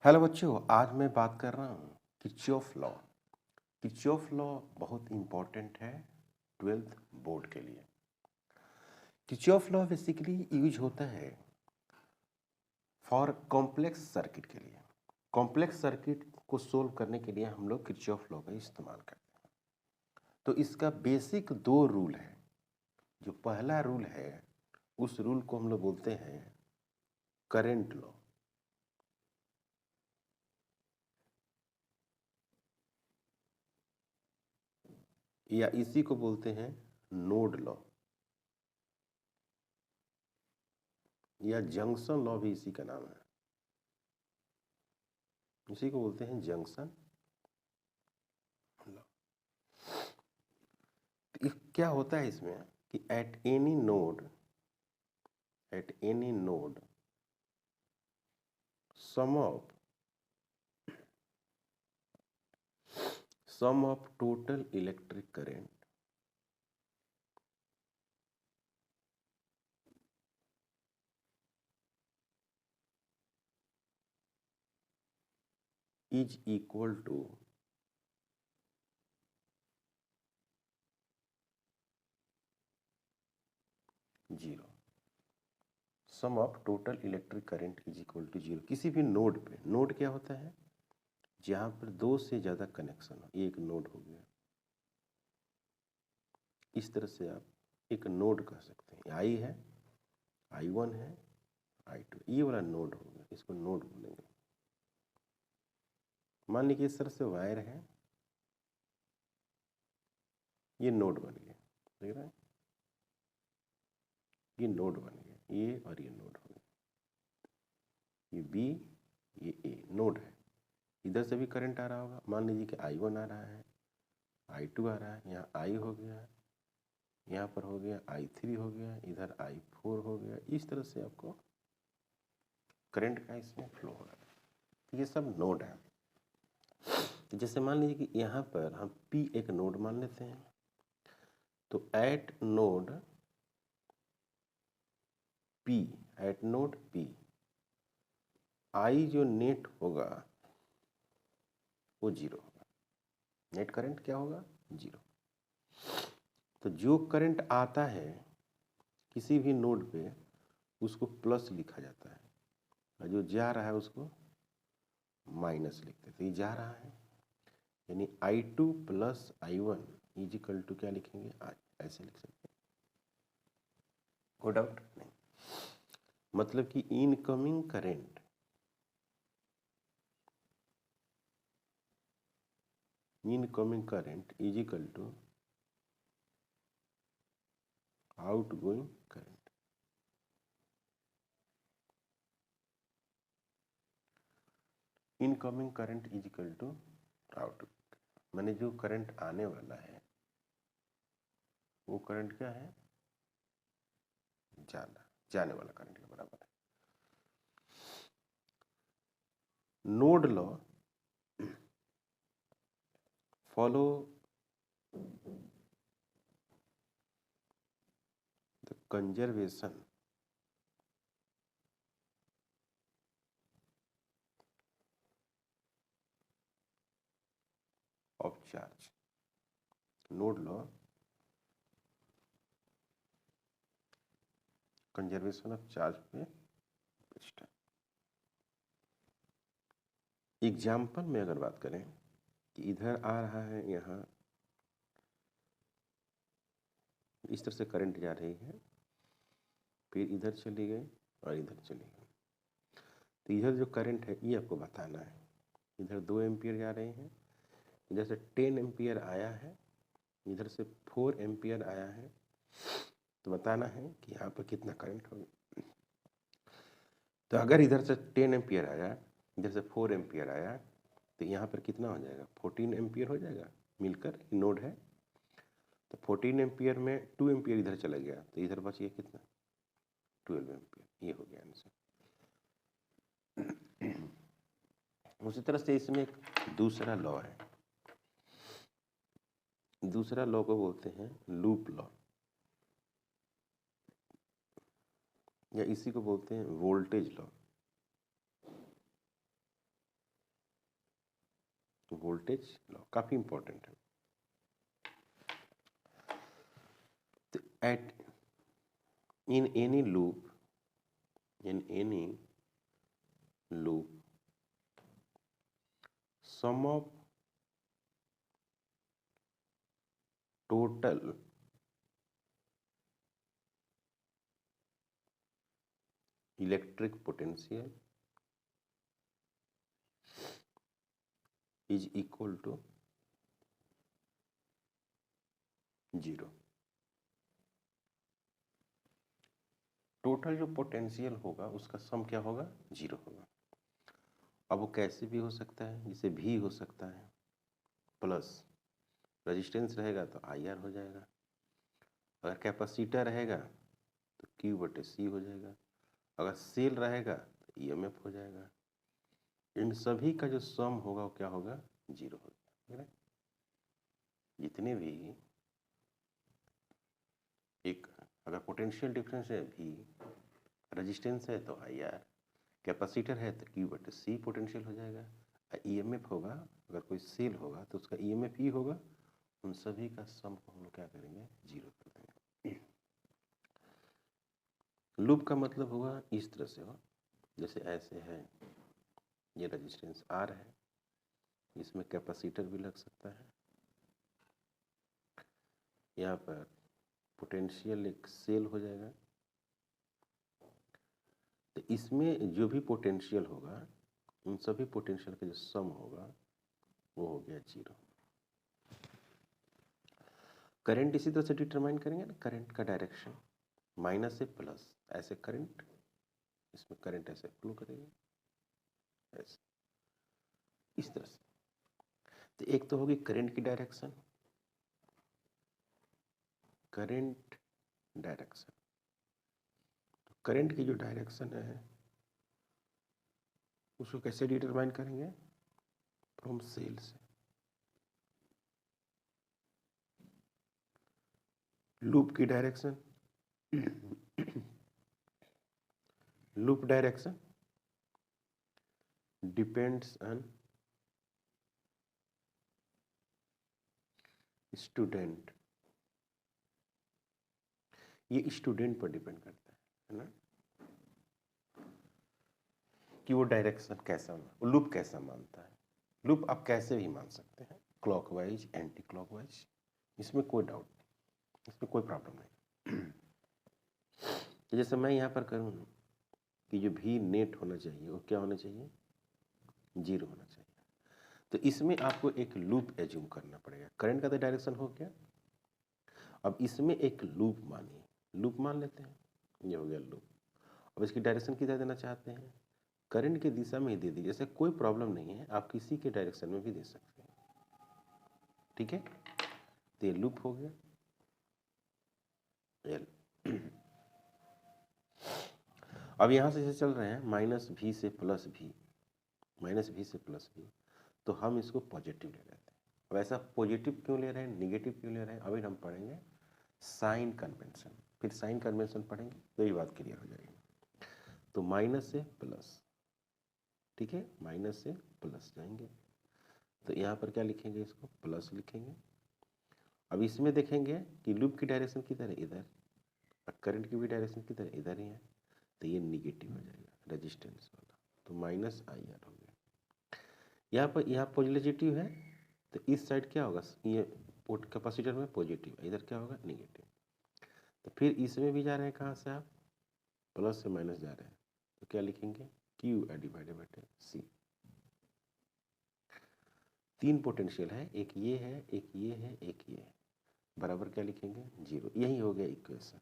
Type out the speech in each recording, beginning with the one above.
Hello बच्चों, आज मैं बात कर रहा हूँ किरचॉफ लॉ। किरचॉफ लॉ बहुत इम्पोर्टेंट है 12th बोर्ड के लिए। किरचॉफ लॉ बेसिकली यूज होता है फॉर कॉम्प्लेक्स सर्किट के लिए। कॉम्प्लेक्स सर्किट को सोल्व करने के लिए हम लोग किरचॉफ लॉ का इस्तेमाल करते हैं। तो इसका बेसिक दो रूल है। जो पहला रूल है उस रूल को हम लोग बोलते हैं करंट लॉ, या इसी को बोलते हैं नोड लॉ, या जंक्शन लॉ भी इसी का नाम है। इसी को बोलते हैं जंक्शन लॉ। क्या होता है इसमें कि at any node sum of total electric current is equal to zero. Sum of total electric current is equal to zero. किसी भी नोड पे, नोड क्या होता है? जहां पर दो से ज्यादा कनेक्शन हो, एक नोड हो गया। इस तरह से आप एक नोड कह सकते हैं। आई है, I1 है, I2, ये वाला नोड हो गया, इसको नोड बोलेंगे। मान लीजिए इस तरह से वायर है, ये नोड बन गया, देख रहे हैं? ये नोड बन गया, ये और ये नोड हो गया। ये बी, ये ए, नोड है। इधर से भी करंट आ रहा होगा। मान लीजिए कि I1 आ रहा है, I2 आ रहा है, यहाँ I हो गया, यहाँ पर हो गया I3 हो गया, इधर I4 हो गया। इस तरह से आपको करंट का इसमें फ्लो हो रहा है। ये सब नोड है। तो जैसे मान लीजिए कि यहाँ पर हम P एक नोड मान लेते हैं। तो एट नोड P I जो नेट होगा वो जीरो होगा। नेट करंट क्या होगा? जीरो। तो जो करंट आता है किसी भी नोड पे, उसको प्लस लिखा जाता है, और जो जा रहा है उसको माइनस लिखते हैं। तो ये जा रहा है, यानी I2 plus I1 is equal to क्या लिखेंगे? I, ऐसे लिख सकते हैं। कोई डाउट नहीं। मतलब कि incoming current is equal to outgoing current. Incoming current is equal to out, माने जो करंट आने वाला है वो करंट क्या है? जाने वाला करंट के बराबर है। Node law follow the conservation of charge. Node law conservation of charge पे बेस्ड है। एग्जाम्पल में अगर बात करें कि इधर आ रहा है, यहाँ इस तरह से करंट जा रही है, फिर इधर चली गई और इधर चली गई। तो इधर जो करंट है ये आपको बताना है। इधर 2 एम्पियर जा रहे हैं, इधर से 10 एम्पियर आया है, इधर से 4 एम्पियर आया है। तो बताना है कि यहाँ पर कितना करंट होगा। तो अगर इधर से 10 एम्पियर आया, इधर से 4 एम्पियर आया, तो यहाँ पर कितना हो जाएगा? 14 एम्पियर हो जाएगा। मिलकर नोड है तो 14 एम्पियर में 2 एम्पियर इधर चला गया, तो इधर बच गया कितना? 12 एम्पियर। ये हो गया आंसर। उसी तरह से इसमें एक दूसरा लॉ है। दूसरा लॉ को बोलते हैं लूप लॉ, या इसी को बोलते हैं वोल्टेज लॉ। वोल्टेज लॉ काफी इंपॉर्टेंट है। तो at in any loop sum of total electric potential is equal to 0। Total जो पोटेंशियल होगा उसका सम क्या होगा? 0 होगा। अब वो कैसे भी हो सकता है, जैसे भी हो सकता है, प्लस रेजिस्टेंस रहेगा तो IR हो जाएगा, अगर कैपेसिटर रहेगा तो Q/C हो जाएगा, अगर सेल रहेगा तो EMF हो जाएगा। इन सभी का जो सम होगा वो क्या होगा? 0 होगा। जितने भी एक अगर पोटेंशियल डिफरेंस है V, रेजिस्टेंस है तो IR, कैपेसिटर है तो Q/C पोटेंशियल हो जाएगा, EMF होगा अगर कोई सेल होगा तो उसका EMF ही होगा। उन सभी का सम को हम लोग क्या करेंगे? 0 कर देंगे। लूप का मतलब होगा इस तरह से हो, जैसे ऐसे है, ये रेजिस्टेंस R है, इसमें कैपेसिटर भी लग सकता है, यहाँ पर पोटेंशियल एक सेल हो जाएगा, तो इसमें जो भी पोटेंशियल होगा उन सभी पोटेंशियल का जो सम होगा वो हो गया 0। करंट इसी तरह से डिटरमाइन करेंगे ना, करंट का डायरेक्शन माइनस से प्लस, ऐसे करंट, इसमें करंट ऐसे फ्लो करेगा, ऐसे इस तरह से। तो एक तो होगी करंट की डायरेक्शन, करंट डायरेक्शन, तो करंट की जो डायरेक्शन है उसको कैसे डिटरमाइन करेंगे? फ्रॉम सेल से। लूप की direction, loop direction depends on student, ये स्टूडेंट पर डिपेंड करता है ना, कि वो डायरेक्शन कैसा, लूप कैसा मानता है। लूप आप कैसे भी मान सकते हैं, क्लॉकवाइज, एंटी क्लॉकवाइज, इसमें कोई डाउट नहीं, इसमें कोई प्रॉब्लम नहीं। जैसे मैं यहाँ पर करूँ कि जो भी नेट होना चाहिए वो क्या होना चाहिए? 0 होना चाहिए। तो इसमें आपको एक लूप एज्यूम करना पड़ेगा। करंट का तो डायरेक्शन हो गया, अब इसमें एक लूप मानिए, लूप मान लेते हैं, ये हो गया लूप। अब इसकी डायरेक्शन किधर देना चाहते हैं? करंट की दिशा में ही दे दीजिए, जैसे कोई प्रॉब्लम नहीं है, आप किसी के डायरेक्शन में भी दे सकते हैं, ठीक है। तो ये लूप हो गया एल। अब यहाँ से चल रहे हैं माइनस भी से प्लस भी, माइनस भी से प्लस भी, तो हम इसको पॉजिटिव ले लेते हैं। अब ऐसा पॉजिटिव क्यों ले रहे हैं, निगेटिव क्यों ले रहे हैं, अभी हम पढ़ेंगे साइन कन्वेंशन, फिर साइन कन्वेंशन पढ़ेंगे तो ये बात क्लियर हो जाएगी। तो माइनस से प्लस, ठीक है, माइनस से प्लस जाएंगे, तो यहाँ पर क्या लिखेंगे? इसको प्लस लिखेंगे। अब इसमें देखेंगे कि लूप की डायरेक्शन किधर है? इधर, और करंट की भी डायरेक्शन किधर है? इधर ही है, तो ये निगेटिव हो जाएगा, रेजिस्टेंस वाला, तो माइनस IR हो गया। यहाँ पॉजिटिव है तो इस साइड क्या होगा? ये कैपेसिटर में पॉजिटिव, इधर क्या होगा? निगेटिव। तो फिर इसमें भी जा रहे हैं, कहाँ से आप? प्लस से माइनस जा रहे हैं, तो क्या लिखेंगे? Q/C। 3 पोटेंशियल है, एक ये है, एक ये है, एक ये है, बराबर क्या लिखेंगे? 0। यही हो गया इक्वेशन।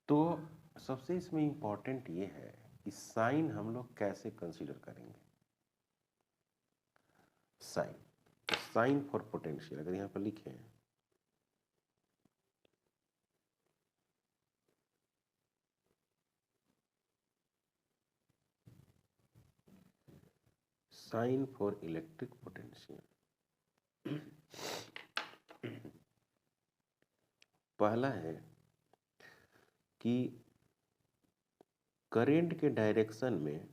तो सबसे इसमें इंपॉर्टेंट ये है कि साइन हम लोग कैसे कंसीडर करेंगे। साइन, तो साइन फॉर पोटेंशियल अगर यहाँ पर लिखे हैं, साइन फॉर इलेक्ट्रिक पोटेंशियल, पहला है कि करंट के डायरेक्शन में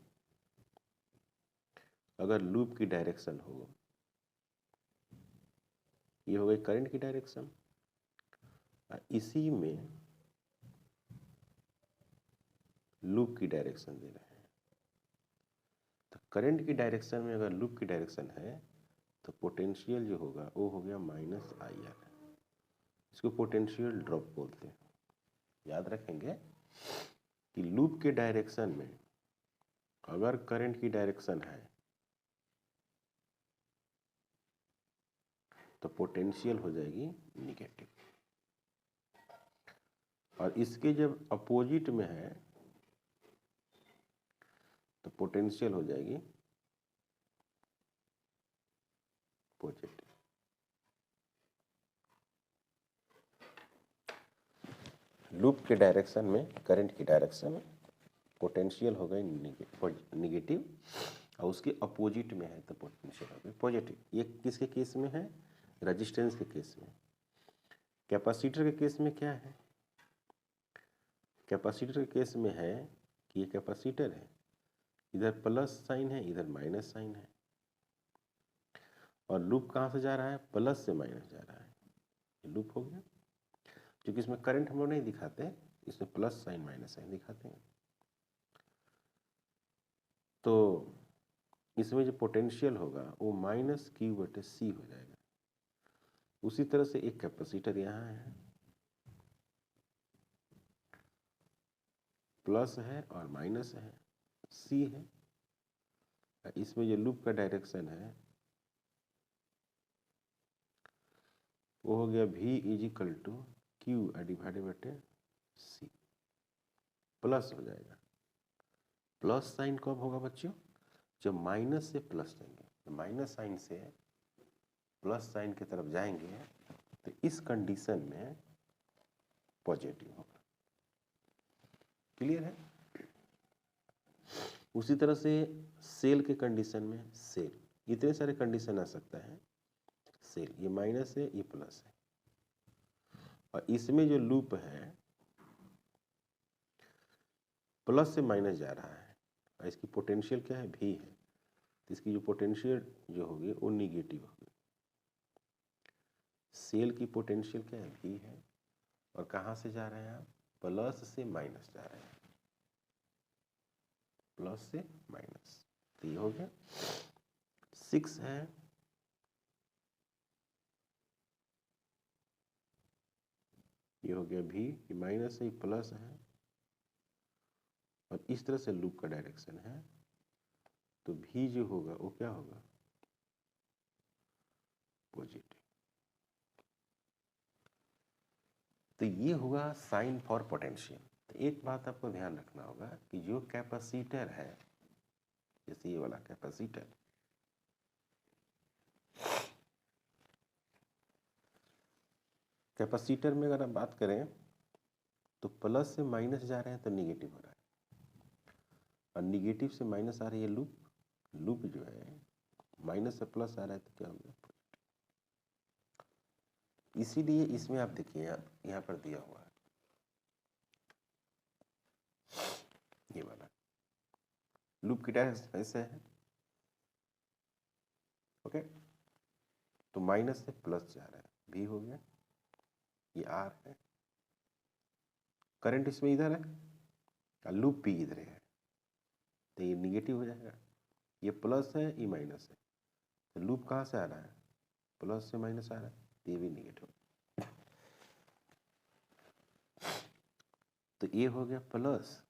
अगर लूप की डायरेक्शन हो, ये हो गई करंट की डायरेक्शन, इसी में लूप की डायरेक्शन दे रहे हैं, तो करंट की डायरेक्शन में अगर लूप की डायरेक्शन है तो पोटेंशियल जो होगा वो हो गया -IR, इसको पोटेंशियल ड्रॉप बोलते हैं। याद रखेंगे कि लूप के डायरेक्शन में अगर करंट की डायरेक्शन है तो पोटेंशियल हो जाएगी निगेटिव, और इसके जब अपोजिट में है तो पोटेंशियल हो जाएगी पॉजिटिव। लूप के डायरेक्शन में करंट की डायरेक्शन में पोटेंशियल हो गई निगेटिव, और उसके अपोजिट में है तो पोटेंशियल हो गई पॉजिटिव। ये किसके केस में है? रेजिस्टेंस के केस में। कैपेसिटर के केस में क्या है? कैपेसिटर के केस में है कि ये कैपेसिटर है, इधर प्लस साइन है इधर माइनस साइन है, और लूप कहाँ से जा रहा है? प्लस से माइनस जा रहा है, ये लूप हो गया। क्योंकि इसमें करंट हम लोग नहीं दिखाते, इसमें प्लस साइन माइनस साइन दिखाते हैं। तो इसमें जो पोटेंशियल होगा वो -Q/C हो जाएगा। उसी तरह से एक कैपेसिटर यहाँ है, प्लस है और माइनस है, C है, इसमें जो लूप का डायरेक्शन है वो हो गया V=Q/C, प्लस हो जाएगा। प्लस साइन कब होगा बच्चों? जब माइनस से प्लस देंगे, तो माइनस साइन से प्लस साइन की तरफ जाएंगे तो इस कंडीशन में पॉजिटिव होगा। क्लियर है? उसी तरह से सेल के कंडीशन में, सेल इतने सारे कंडीशन आ सकता है। सेल ये माइनस है ये प्लस है, और इसमें जो लूप है प्लस से माइनस जा रहा है, और इसकी पोटेंशियल क्या है? V है, तो इसकी जो पोटेंशियल जो होगी वो निगेटिव होगी। सेल की पोटेंशियल क्या है? V है, और कहाँ से जा रहे हैं आप? प्लस से माइनस जा रहे हैं, प्लस से माइनस। तो ये हो गया 6 है, ये हो गया V, ये माइनस है ये प्लस है, और इस तरह से लूप का डायरेक्शन है, तो V जो होगा वो क्या होगा? पॉजिटिव। तो ये होगा साइन फॉर पोटेंशियल। तो एक बात आपको ध्यान रखना होगा कि जो कैपेसिटर है, जैसे ये वाला कैपेसिटर, कैपेसिटर में अगर आप बात करें तो प्लस से माइनस जा रहे हैं तो निगेटिव हो रहा है, और निगेटिव से माइनस आ रही है लूप, लूप जो है माइनस से प्लस आ रहा है तो क्या होगा? इसीलिए इसमें आप देखिए यहाँ पर दिया हुआ है ये वाला लूप की डायरेक्शन ऐसे है, ओके। तो माइनस से प्लस जा रहा है, V हो गया, ये R है, करंट इसमें इधर है और लूप भी इधर है, तो ये निगेटिव हो जाएगा। ये प्लस है ये माइनस है, तो लूप कहाँ से आ रहा है? प्लस से माइनस आ रहा है, ये भी निगेटिव। तो ये हो गया प्लस,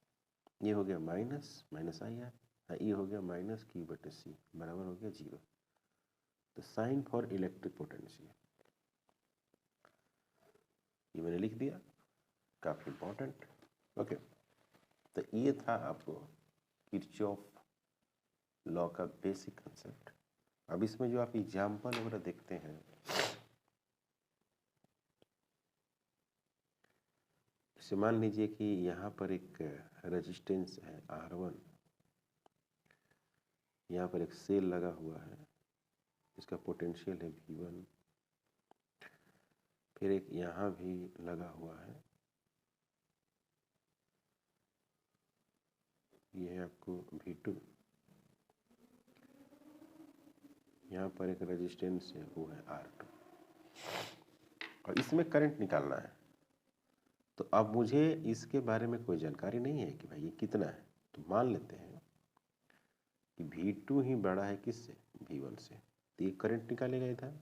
ये हो गया माइनस, -IR, ये हो गया -Q/C बराबर हो गया 0। तो साइन फॉर इलेक्ट्रिक पोटेंशियल ये मैंने लिख दिया, काफी इंपॉर्टेंट। ओके, तो ये था आपको किरचॉफ लॉ का बेसिक कंसेप्ट। अब इसमें जो आप एग्जाम्पल वगैरह देखते हैं, जैसे मान लीजिए कि यहाँ पर एक रेजिस्टेंस है R1, यहाँ पर एक सेल लगा हुआ है, इसका पोटेंशियल है V1, फिर एक यहाँ भी लगा हुआ है, ये है आपको V2, यहाँ पर एक रेजिस्टेंस है, वो है R2, और इसमें करंट निकालना है। तो अब मुझे इसके बारे में कोई जानकारी नहीं है कि भाई ये कितना है, तो मान लेते हैं कि V2 ही बड़ा है किससे, V1 से, तो ये करंट निकालेगा इधर,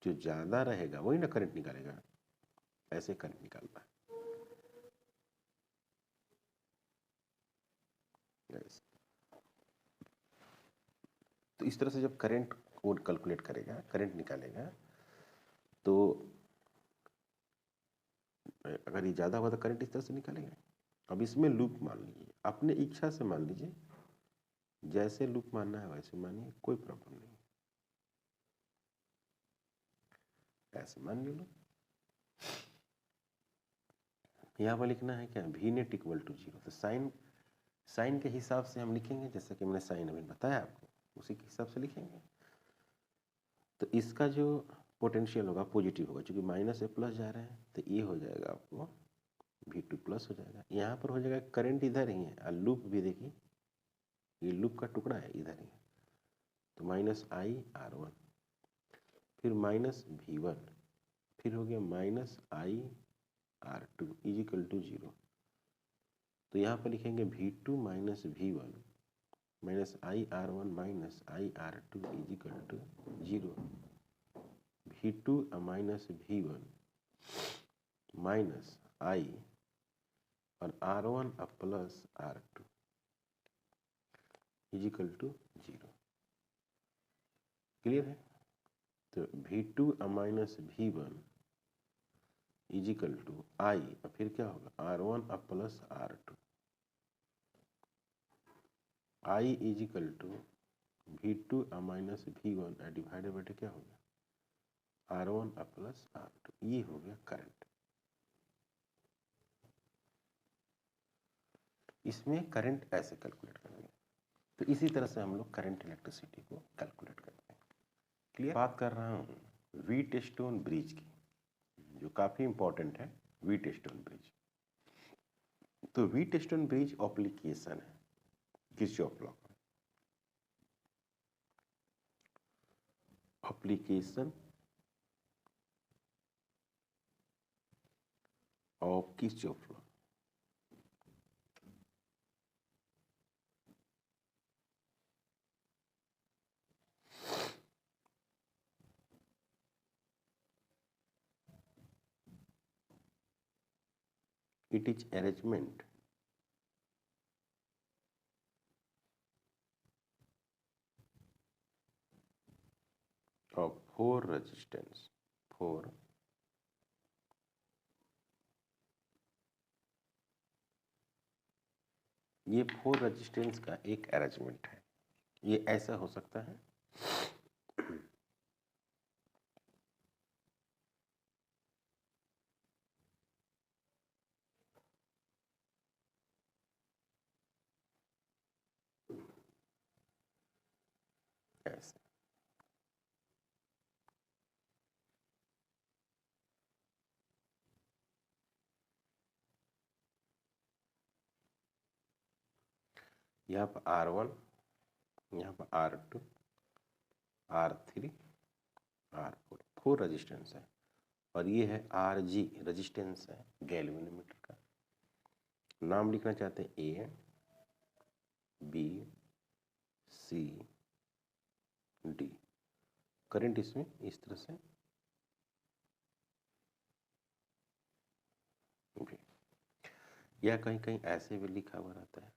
जो ज़्यादा रहेगा वही ना करंट निकालेगा, ऐसे करंट निकालना है। तो इस तरह से जब करंट को कैलकुलेट करेगा, करंट निकालेगा, तो अगर ये ज़्यादा हुआ तो करंट इस तरह से निकालेगा। अब इसमें लूप मान लीजिए, अपने इच्छा से मान लीजिए, जैसे लूप मानना है वैसे मानिए, कोई प्रॉब्लम नहीं, ऐसे मान लो। यहाँ पर लिखना है क्या, वी नेट इक्वल टू 0, तो साइन के हिसाब से हम लिखेंगे, जैसा कि मैंने साइन अभी बताया आपको, उसी के हिसाब से लिखेंगे। तो इसका जो पोटेंशियल होगा पॉजिटिव होगा, क्योंकि माइनस से प्लस जा रहे हैं, तो ये हो जाएगा आपको V2 प्लस हो जाएगा। यहाँ पर हो जाएगा करंट इधर ही है, और लूप भी देखिए, ये लूप का टुकड़ा है इधर ही, तो -IR1, फिर -V1, फिर हो गया -IR2 इजिकल टू 0। तो यहाँ पर लिखेंगे V2 minus V1 minus IR1 minus IR2 is equal to 0। V2 minus V1 minus I और R1 plus R2 is equal to 0। Clear है? तो V2 minus V1 is equal to I, और फिर क्या होगा R1 plus R2, I is equal to V2 minus V1 divided by क्या हो गया R1 प्लस R2, ये हो गया करंट। इसमें करंट ऐसे कैलकुलेट करेंगे। तो इसी तरह से हम लोग करंट इलेक्ट्रिसिटी को कैलकुलेट करते हैं। क्लियर? बात कर रहा हूँ व्हीटस्टोन ब्रिज की, जो काफ़ी इंपॉर्टेंट है, व्हीटस्टोन ब्रिज। तो व्हीटस्टोन ब्रिज एप्लीकेशन है किरचॉफ लॉ का, application of Kirchhoff law. It is arrangement of four resistance, ये फोर रेजिस्टेंस का एक अरेंजमेंट है। ये ऐसा हो सकता है ऐसे, यहाँ पर R1, यहाँ पर R2, R3, R4, four resistance है, और ये है RG रेजिस्टेंस है गैल्वेनोमीटर का। नाम लिखना चाहते हैं A, B, C, D। Current इसमें इस तरह से भी, या कहीं कहीं ऐसे भी लिखा हुआ रहता है।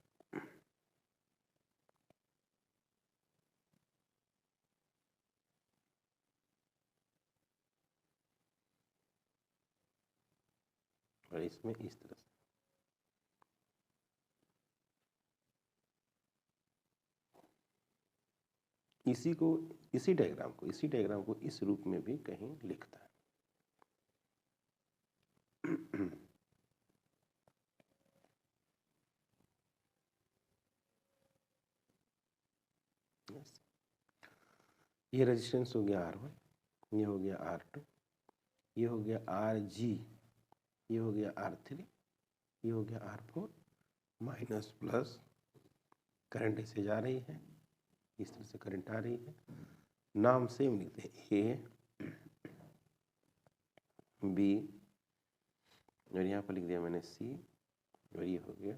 और इसमें इस तरह से, इसी डायग्राम को इस रूप में भी कहीं लिखता है। ये रेजिस्टेंस हो गया R1, ये हो गया R2, ये हो गया RG, ये हो गया R3, ये हो गया R4, माइनस प्लस करंट ऐसे जा रही है, इस तरह से करंट आ रही है, नाम सेम लिखते हैं, ए बी, और यहाँ पर लिख दिया मैंने सी, और ये हो गया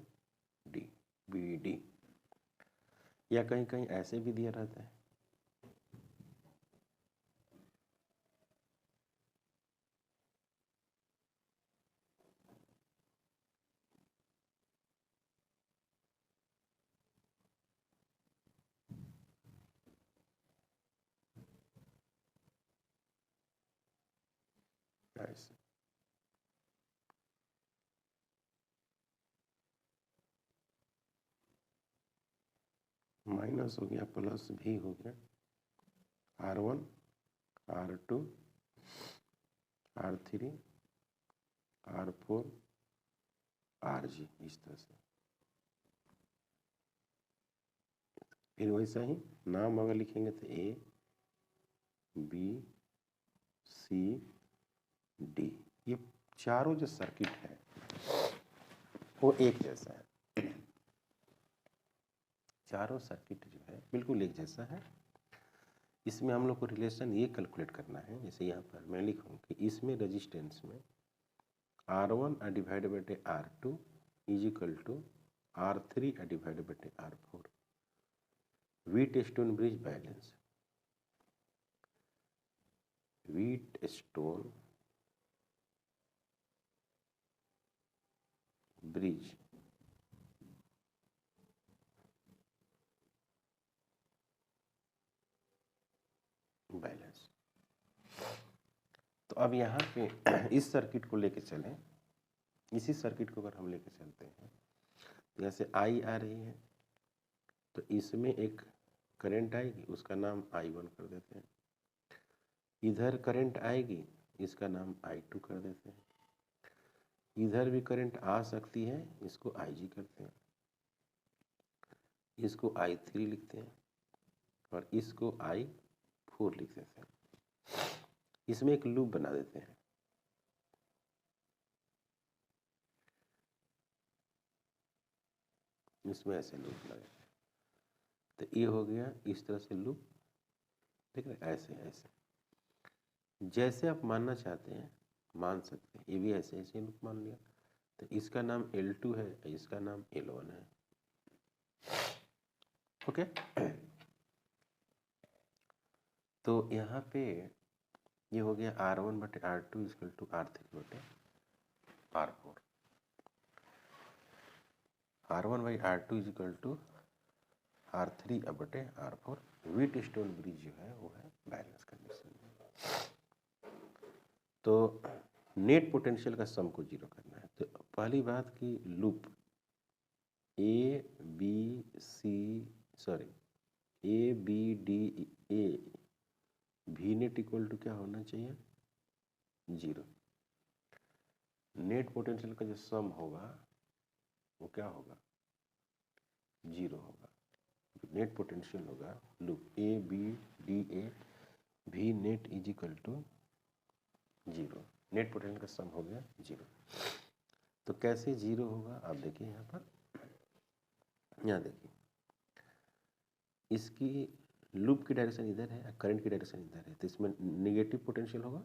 डी, बी डी। या कहीं कहीं ऐसे भी दिया रहता है, ऐसे। माइनस हो गया, प्लस भी हो गया, R1 R2 R3 R4 RG, इस तरह से। फिर वैसा ही नाम अगर लिखेंगे तो ए बी सी डी, ये चारों जो सर्किट है वो एक जैसा है। चारों सर्किट जो है बिल्कुल एक जैसा है। इसमें हम लोग को रिलेशन ये कैलकुलेट करना है, जैसे यहाँ पर मैं लिखूँ कि इसमें रेजिस्टेंस में R1 divided by R2 is equal to R3 divided by R4। Wheatstone bridge balance, Wheatstone bridge balance. तो अब यहाँ पे इस सर्किट को लेके चलें, इसी सर्किट को अगर हम लेके चलते हैं, जैसे आई आ रही है तो इसमें एक करंट आएगी, उसका नाम I1 कर देते हैं। इधर करंट आएगी, इसका नाम I2 कर देते हैं। इधर भी करंट आ सकती है, इसको IG करते हैं, इसको I3 लिखते हैं, और इसको I4 लिख देते हैं। इसमें एक लूप बना देते हैं, इसमें ऐसे लूप लगे, तो ये हो गया इस तरह से लूप, ठीक है, ऐसे ऐसे जैसे आप मानना चाहते हैं मान सकते हैं। ये भी ऐसे ऐसे लूप मान लिया, तो इसका नाम L2 है, इसका नाम L1 है। ओके, तो यहाँ पे ये हो गया R1 बटे R2 इक्वल टू R3 बटे R4। R1 by R2 is equal to R3 बटे R4। व्हीटस्टोन ब्रिज जो है वो है बैलेंस कंडीशन में। तो नेट पोटेंशियल का सम को जीरो करना है। तो पहली बात कि loop A B D A भी नेट इक्वल टू क्या होना चाहिए, जीरो। नेट पोटेंशियल का जो सम होगा वो क्या होगा, जीरो होगा। नेट पोटेंशियल होगा loop A B D A भी net is equal to zero. Net potential का सम हो गया जीरो। तो कैसे जीरो होगा आप देखिए यहाँ पर, यहाँ देखिए इसकी लूप की डायरेक्शन इधर है, करंट की डायरेक्शन इधर है, तो इसमें निगेटिव पोटेंशियल होगा।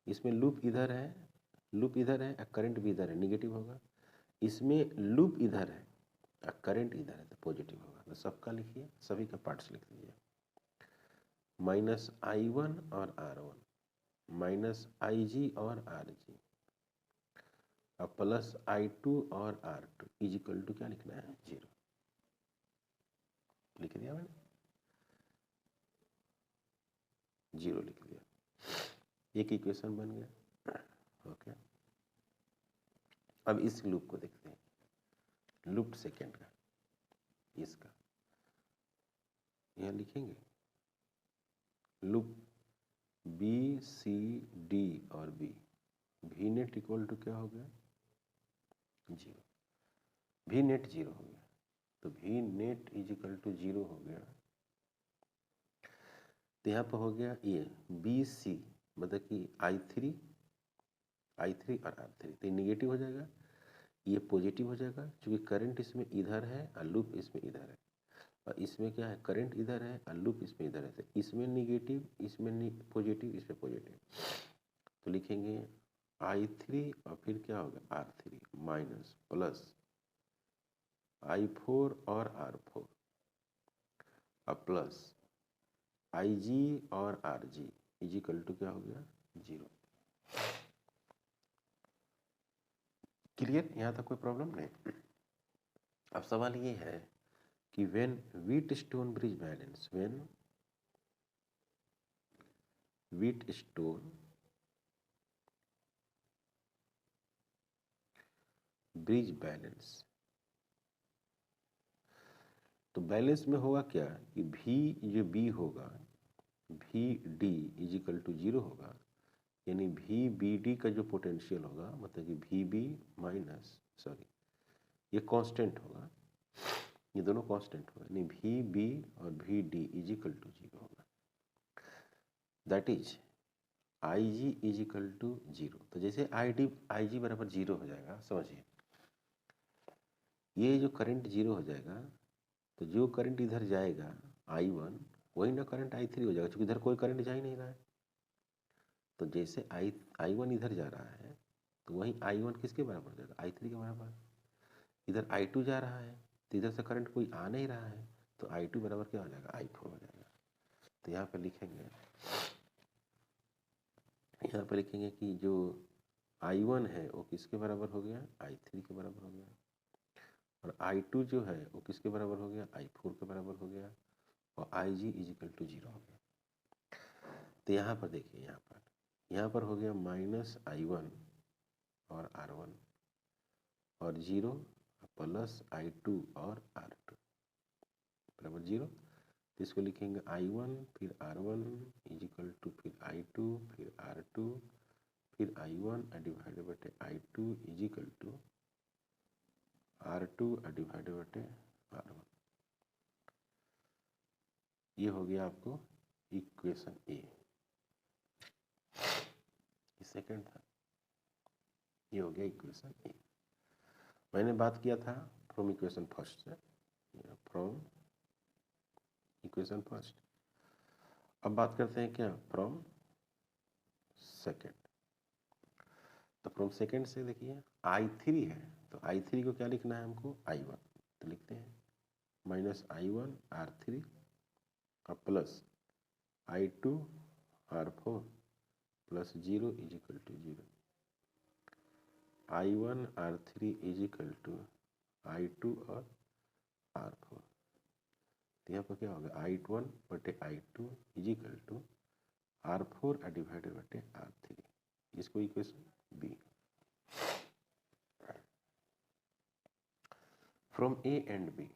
इसमें लूप इधर है, करंट भी इधर है, निगेटिव होगा। इसमें लूप इधर है, करंट इधर है, तो पॉजिटिव होगा। तो सबका लिखिए, सभी का पार्ट्स लिख दीजिए। माइनस I1 और R1, माइनस IG और RG, और प्लस I2 और R2 इज इक्वल टू क्या लिखना है, जीरो। लिख दिया मैंने, जीरो लिख दिया। एक इक्वेशन बन गया। ओके, अब इस लूप को देखते हैं, लूप सेकेंड का, इसका यहाँ लिखेंगे लूप बी सी डी और बी, भी नेट इक्वल टू क्या हो गया, जीरो। भी नेट जीरो हो गया, तो भी net is equal to zero हो गया। तो यहाँ पर हो गया ये बी सी, मतलब कि I3 और R3, तो निगेटिव हो जाएगा, ये पॉजिटिव हो जाएगा, क्योंकि करंट इसमें इधर है और लूप इसमें इधर है। और इसमें क्या है, करंट इधर है और लूप इसमें इधर है, तो इसमें निगेटिव, इसमें पॉजिटिव, इसमें पॉजिटिव, तो लिखेंगे I3 और फिर क्या होगा R3 माइनस प्लस I4 और R4 और प्लस IG और RG इज इक्वल टू क्या हो गया 0। क्लियर, यहाँ तक कोई प्रॉब्लम नहीं। अब सवाल ये है कि when Wheatstone bridge balance, when Wheatstone bridge balance, तो बैलेंस में होगा क्या कि V जो B होगा VD इज इक्वल टू 0 होगा, यानी VBD का जो पोटेंशियल होगा मतलब कि VB माइनस सॉरी ये कांस्टेंट होगा, ये दोनों कांस्टेंट होगा, यानी VB और VD इज इक्वल टू 0 होगा, that is IG is equal to 0। तो जैसे IG बराबर 0 हो जाएगा, समझिए ये जो करंट 0 हो जाएगा, तो जो करंट इधर जाएगा I1 वही ना करंट I3 हो जाएगा, क्योंकि इधर कोई करंट जा ही नहीं रहा है। तो जैसे I1 इधर जा रहा है तो वही I1 किसके बराबर हो जाएगा, I3 के बराबर। इधर I2 जा रहा है तो इधर से करंट कोई आ नहीं रहा है, तो I2 बराबर क्या हो जाएगा I4 हो जाएगा। तो यहाँ पर लिखेंगे, यहाँ पर लिखेंगे कि जो I1 है वो किसके बराबर हो गया, I3 के बराबर हो गया, और I2 जो है वो किसके बराबर हो गया, I4 के बराबर हो गया, और IG इज इक्वल टू 0 हो गया। तो यहाँ पर देखिए, यहाँ पर हो गया माइनस I1 और R1 और 0 प्लस I2 और R2 बराबर 0। तो इसको लिखेंगे I1 फिर R1 इज इक्वल टू फिर I2 फिर R2 फिर I1 डिवाइडेड बटे I2 is equal to R2 divided बटे R1। ये हो गया आपको इक्वेशन ए, सेकंड था, ये हो गया इक्वेशन ए। मैंने बात किया था फ्रॉम इक्वेशन फर्स्ट से, फ्रॉम इक्वेशन फर्स्ट। अब बात करते हैं क्या फ्रॉम सेकंड। तो फ्रॉम सेकंड से देखिए I3 है, तो I3 को क्या लिखना है हमको I1, तो लिखते हैं माइनस I1 R3 और plus I2 R4 plus 0 is equal to 0। I1 R3 is equal to I2 और R4। तो यहाँ पर क्या होगा I1 बटे I2 is equal to R4 divided बटे R3, इसको equation B. From A and B,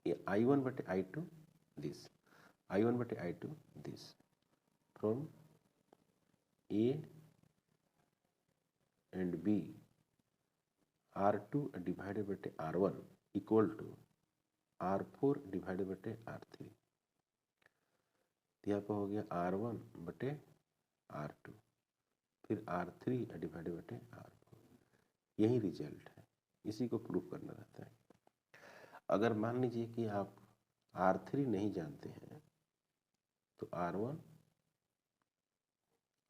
ये I1 बटे I2 दिस, I1 बटे I2 this, from A and B R2 divided बटे R1 equal to R4 divided बटे R3। तो यहाँ पर हो गया R1 बटे R2 फिर R3 डिवाइडेड बटे R4, यही रिजल्ट है, इसी को प्रूफ करना रहता है। अगर मान लीजिए कि आप R3 नहीं जानते हैं तो R1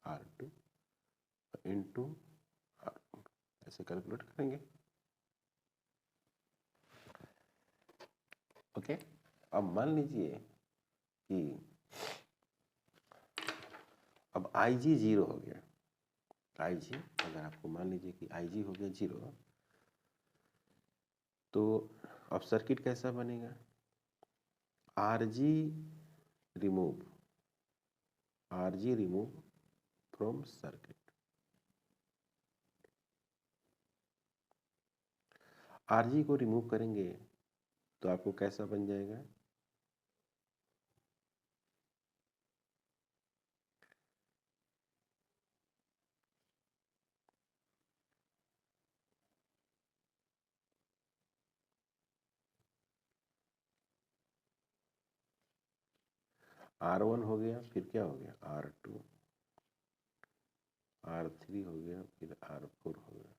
R2 इंटू R4 ऐसे कैलकुलेट करेंगे। ओके, अब मान लीजिए कि अब IG 0 हो गया, IG अगर आपको मान लीजिए कि IG हो गया 0, तो अब सर्किट कैसा बनेगा, RG remove from circuit. RG को रिमूव करेंगे तो आपको कैसा बन जाएगा, R1 हो गया, फिर क्या हो गया R2, R3 हो गया, फिर R4 हो गया,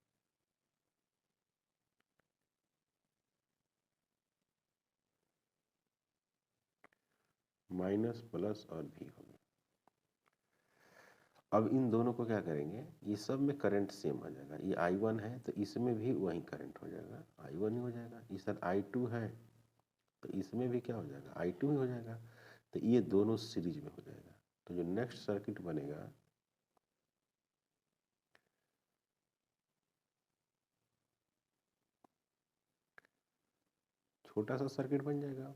माइनस प्लस और भी हो गया। अब इन दोनों को क्या करेंगे, ये सब में करंट सेम आ जाएगा। ये I1 है तो इसमें भी वही करंट हो जाएगा, I1 ही हो जाएगा। इधर I2 है तो इसमें भी क्या हो जाएगा, I2 ही हो जाएगा। तो ये दोनों सीरीज में हो जाएगा। तो जो नेक्स्ट सर्किट बनेगा छोटा सा सर्किट बन जाएगा,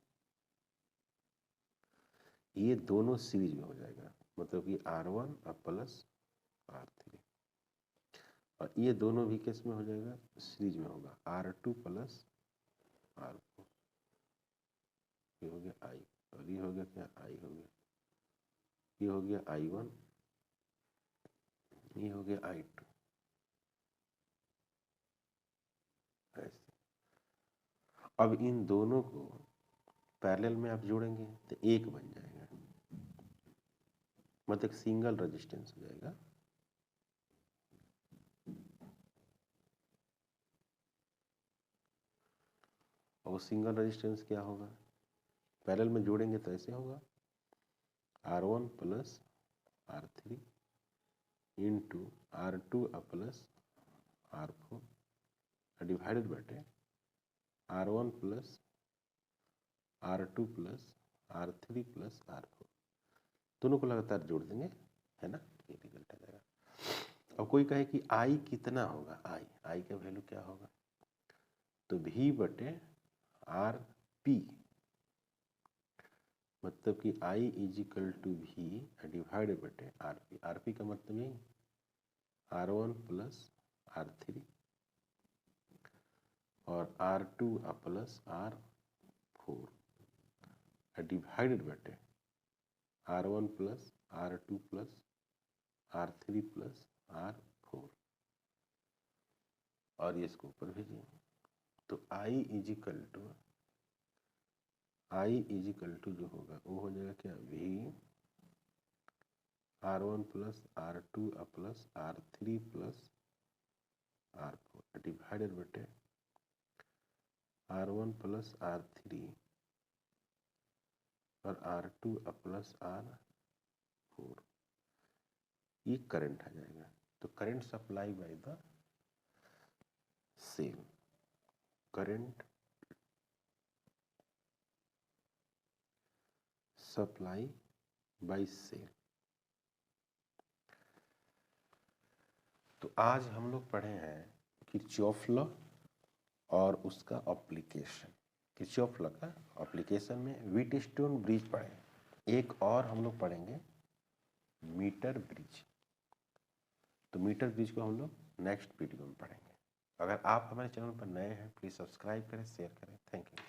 ये दोनों सीरीज में हो जाएगा, मतलब कि R1 और प्लस R3, और ये दोनों भी केस में हो जाएगा, सीरीज में होगा, R2 प्लस R4। ये हो गया I, और ये हो गया क्या, I हो गया, ये हो गया I1, ये हो गया I2। ऐसे अब इन दोनों को पैरेलल में आप जोड़ेंगे तो एक बन जाएगा, मतलब सिंगल रेजिस्टेंस हो जाएगा। और सिंगल रेजिस्टेंस क्या होगा, पैरेलल में जोड़ेंगे तो ऐसे होगा, R1 plus R3 into R2 plus R4 divided by R1 plus R2 plus R3 plus R4। दोनों को लगातार जोड़ देंगे, है ना, ये रिजल्ट आ जाएगा। अब कोई कहे कि I कितना होगा, I का वैल्यू क्या होगा, तो V बटे आर पी, मतलब कि I is equal to V divided बटे आर पी का मतलब यही R1 प्लस R3 और R2 प्लस R4 डिवाइडेड बटे R1 plus R2 plus R3 plus R4, और ये इसको ऊपर भेजिए। तो I इजिकल टू जो होगा वो हो जाएगा क्या, V R1 plus R2 plus R3 plus R4 divided बटे R1 प्लस R3 और R2 प्लस R4, ये करंट आ जाएगा। तो current supply by the cell, current supply by cell. तो आज हम लोग पढ़े हैं किरचॉफ लॉ और उसका एप्लीकेशन। किरचॉफ लॉ का एप्लीकेशन में व्हीटस्टोन ब्रिज पढ़े, एक और हम लोग पढ़ेंगे मीटर ब्रिज। तो मीटर ब्रिज को हम लोग नेक्स्ट वीडियो में पढ़ेंगे। अगर आप हमारे चैनल पर नए हैं प्लीज़ सब्सक्राइब करें, शेयर करें। Thank you.